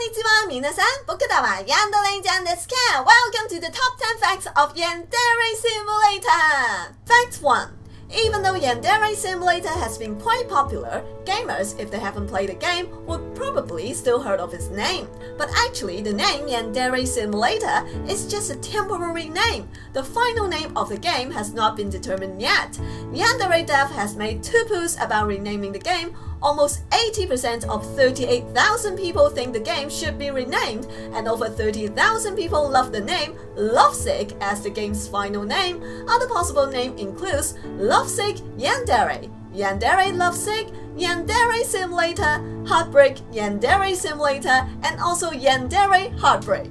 Konnichiwa, minasan. Boku da wa Yandere desu ka. Welcome to the top 10 facts of Yandere Simulator. Fact 1. Even though Yandere Simulator has been quite popular, gamers, if they haven't played the game, would probably still heard of its name. But actually, the name Yandere Simulator is just a temporary name. The final name of the game has not been determined yet. Yandere Dev has made two posts about renaming the game. Almost 80% of 38,000 people think the game should be renamed, and over 30,000 people love the name Lovesick as the game's final name. Other possible name includes Lovesick Yandere, Yandere Lovesick, Yandere Simulator, Heartbreak Yandere Simulator, and also Yandere Heartbreak.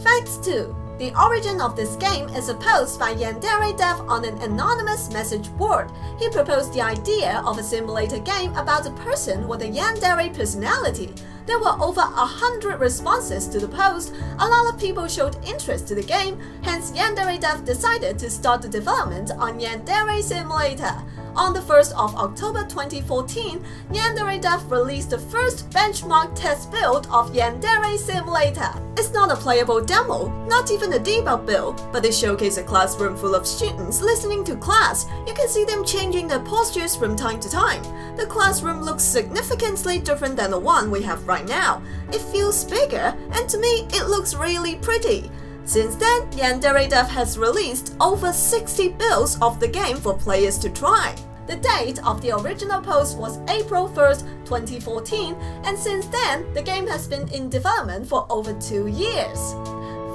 Fact 2. The origin of this game is supposed by Yandere Dev on an anonymous message board. He proposed the idea of a simulator game about a person with a Yandere personality. There were over 100 responses to the post. A lot of people showed interest to the game, hence Yandere Dev decided to start the development on Yandere Simulator. On the 1st of October 2014, Yandere Dev released the first benchmark test build of Yandere Simulator. It's not a playable demo, not even a debug build, but they showcase a classroom full of students listening to class. You can see them changing their postures from time to time. The classroom looks significantly different than the one we have right now. It feels bigger, and to me, it looks really pretty. Since then, Yandere Dev has released over 60 builds of the game for players to try. The date of the original post was April 1st, 2014, and since then, the game has been in development for over 2 years.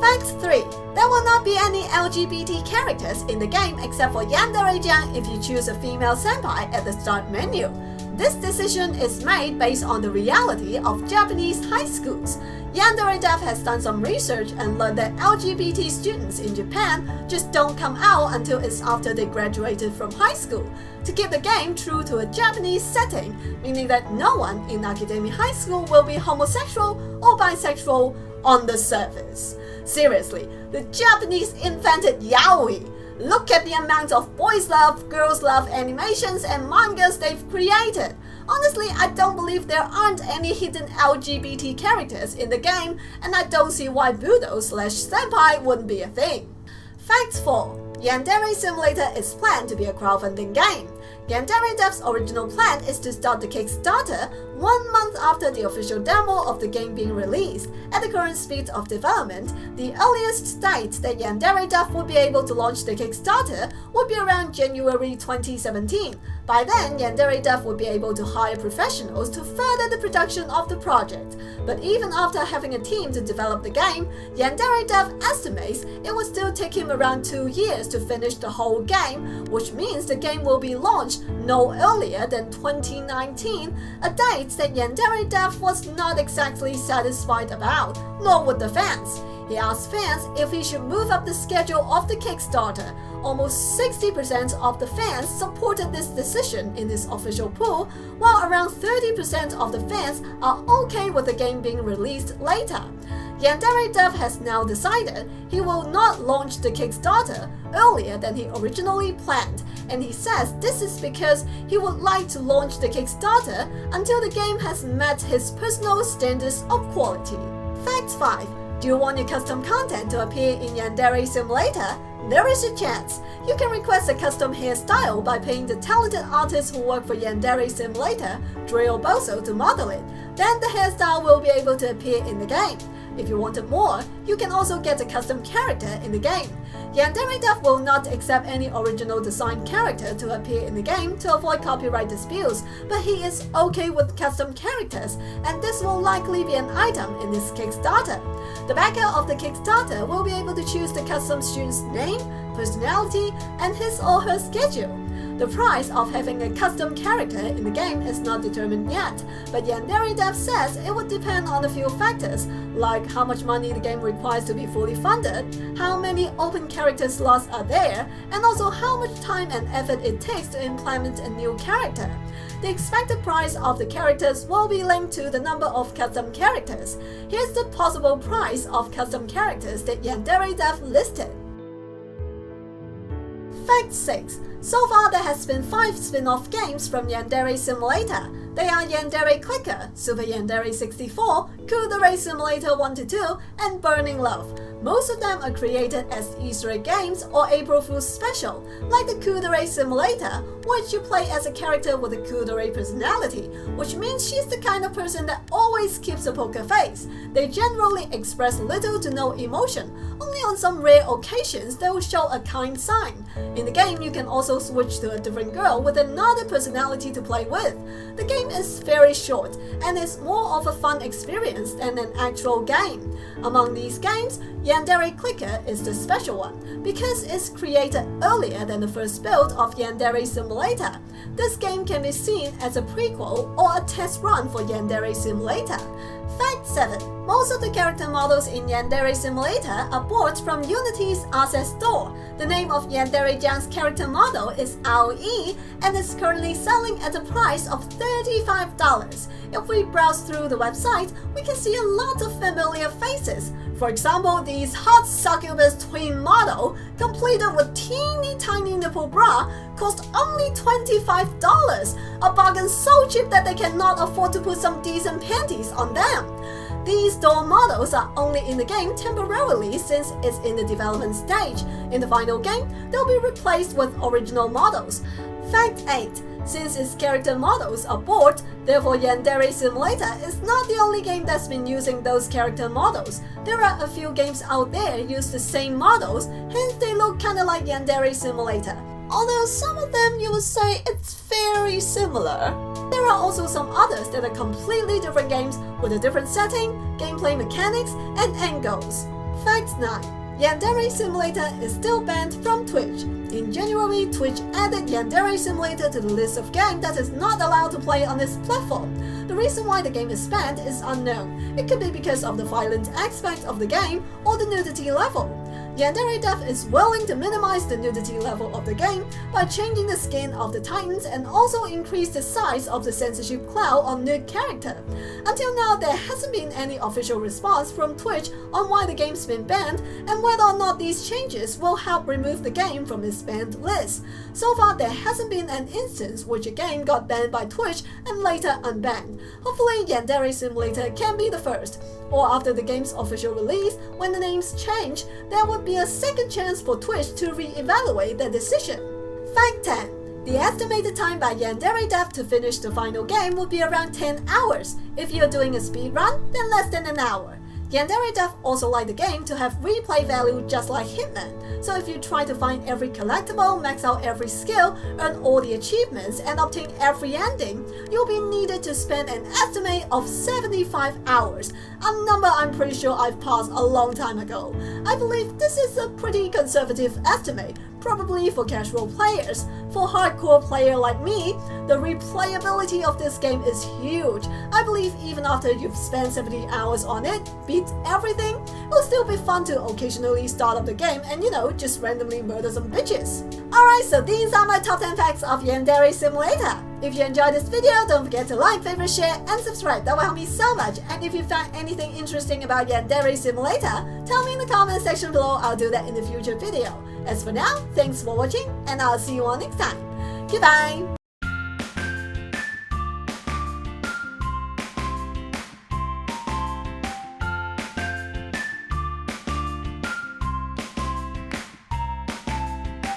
Fact 3. There will not be any LGBT characters in the game except for Yandere-chan if you choose a female senpai at the start menu. This decision is made based on the reality of Japanese high schools. Yandere Dev has done some research and learned that LGBT students in Japan just don't come out until it's after they graduated from high school. To keep the game true to a Japanese setting, meaning that no one in academic high school will be homosexual or bisexual on the surface. Seriously, the Japanese invented yaoi. Look at the amount of boys love, girls love animations and mangas they've created. Honestly, I don't believe there aren't any hidden LGBT characters in the game, and I don't see why Budo/Senpai wouldn't be a thing. Fact 4. Yandere Simulator is planned to be a crowdfunding game. Yandere Dev's original plan is to start the Kickstarter 1 month after the official demo of the game being released. At the current speed of development, the earliest date that Yandere Dev would be able to launch the Kickstarter would be around January 2017. By then, Yandere Dev would be able to hire professionals to further the production of the project. But even after having a team to develop the game, Yandere Dev estimates it would still take him around 2 years to finish the whole game, which means the game will be launched no earlier than 2019, a date that Yandere Dev was not exactly satisfied about, nor would the fans. He asked fans if he should move up the schedule of the Kickstarter. Almost 60% of the fans supported this decision in his official poll, while around 30% of the fans are okay with the game being released later. Yandere Dev has now decided he will not launch the Kickstarter earlier than he originally planned, and he says this is because he would like to launch the Kickstarter until the game has met his personal standards of quality. Fact 5. Do you want your custom content to appear in Yandere Simulator? There is a chance. You can request a custom hairstyle by paying the talented artists who work for Yandere Simulator, Drill Boso, to model it. Then the hairstyle will be able to appear in the game. If you wanted more, you can also get a custom character in the game. Yandere Dev will not accept any original design character to appear in the game to avoid copyright disputes, but he is okay with custom characters, and this will likely be an item in this Kickstarter. The backer of the Kickstarter will be able to choose the custom student's name, personality, and his or her schedule. The price of having a custom character in the game is not determined yet, but Yandere Dev says it would depend on a few factors, like how much money the game requires to be fully funded, how many open character slots are there, and also how much time and effort it takes to implement a new character. The expected price of the characters will be linked to the number of custom characters. Here's the possible price of custom characters that Yandere Dev listed. Fact 6. So far, there has been 5 spin-off games from Yandere Simulator. They are Yandere Clicker, Super Yandere 64, Kudere Simulator 1-2, and Burning Love. Most of them are created as Easter egg games or April Fool's special, like the Kudere Simulator, which you play as a character with a Kudere personality, which means she's the kind of person that always keeps a poker face. They generally express little to no emotion, only on some rare occasions they will show a kind sign. In the game, you can also switch to a different girl with another personality to play with. The game is very short and is more of a fun experience than an actual game. Among these games, Yandere Clicker is the special one because it's created earlier than the first build of Yandere Simulator. This game can be seen as a prequel or a test run for Yandere Simulator. Fact 7. Most of the character models in Yandere Simulator are bought from Unity's asset store. The name of Yandere Jiang's character model is Aoi and is currently selling at a price of $35. If we browse through the website, we can see a lot of familiar faces. For example, this hot succubus twin model, completed with teeny tiny nipple bra, cost only $25, a bargain so cheap that they cannot afford to put some decent panties on them. These doll models are only in the game temporarily since it's in the development stage. In the final game, they'll be replaced with original models. Fact 8. Since its character models are bought, therefore Yandere Simulator is not the only game that's been using those character models. There are a few games out there use the same models, hence they look kinda like Yandere Simulator. Although some of them you would say it's very similar. There are also some others that are completely different games with a different setting, gameplay mechanics, and end goals. Fact 9. Yandere Simulator is still banned from Twitch. In January, Twitch added Yandere Simulator to the list of games that is not allowed to play on its platform. The reason why the game is banned is unknown. It could be because of the violent aspect of the game or the nudity level. Yandere Dev is willing to minimize the nudity level of the game by changing the skin of the titans and also increase the size of the censorship cloud on nude character. Until now, there hasn't been any official response from Twitch on why the game's been banned and whether or not these changes will help remove the game from its banned list. So far, there hasn't been an instance which a game got banned by Twitch and later unbanned. Hopefully, Yandere Simulator can be the first. Or after the game's official release, when the names change, there would be a second chance for Twitch to re-evaluate their decision. Fact 10. The estimated time by Yandere Dev to finish the final game would be around 10 hours. If you're doing a speedrun, then less than an hour. Yandere Dev also like the game to have replay value just like Hitman, so if you try to find every collectible, max out every skill, earn all the achievements, and obtain every ending, you'll be needed to spend an estimate of 75 hours, a number I'm pretty sure I've passed a long time ago. I believe this is a pretty conservative estimate, probably for casual players. For hardcore player like me, the replayability of this game is huge. I believe even after you've spent 70 hours on it, beat everything, it'll still be fun to occasionally start up the game and just randomly murder some bitches. Alright, so these are my top 10 facts of Yandere Simulator. If you enjoyed this video, don't forget to like, favorite, share, and subscribe. That will help me so much. And if you found anything interesting about Yandere Simulator, tell me in the comment section below. I'll do that in a future video. As for now, thanks for watching, and I'll see you all next time. Goodbye!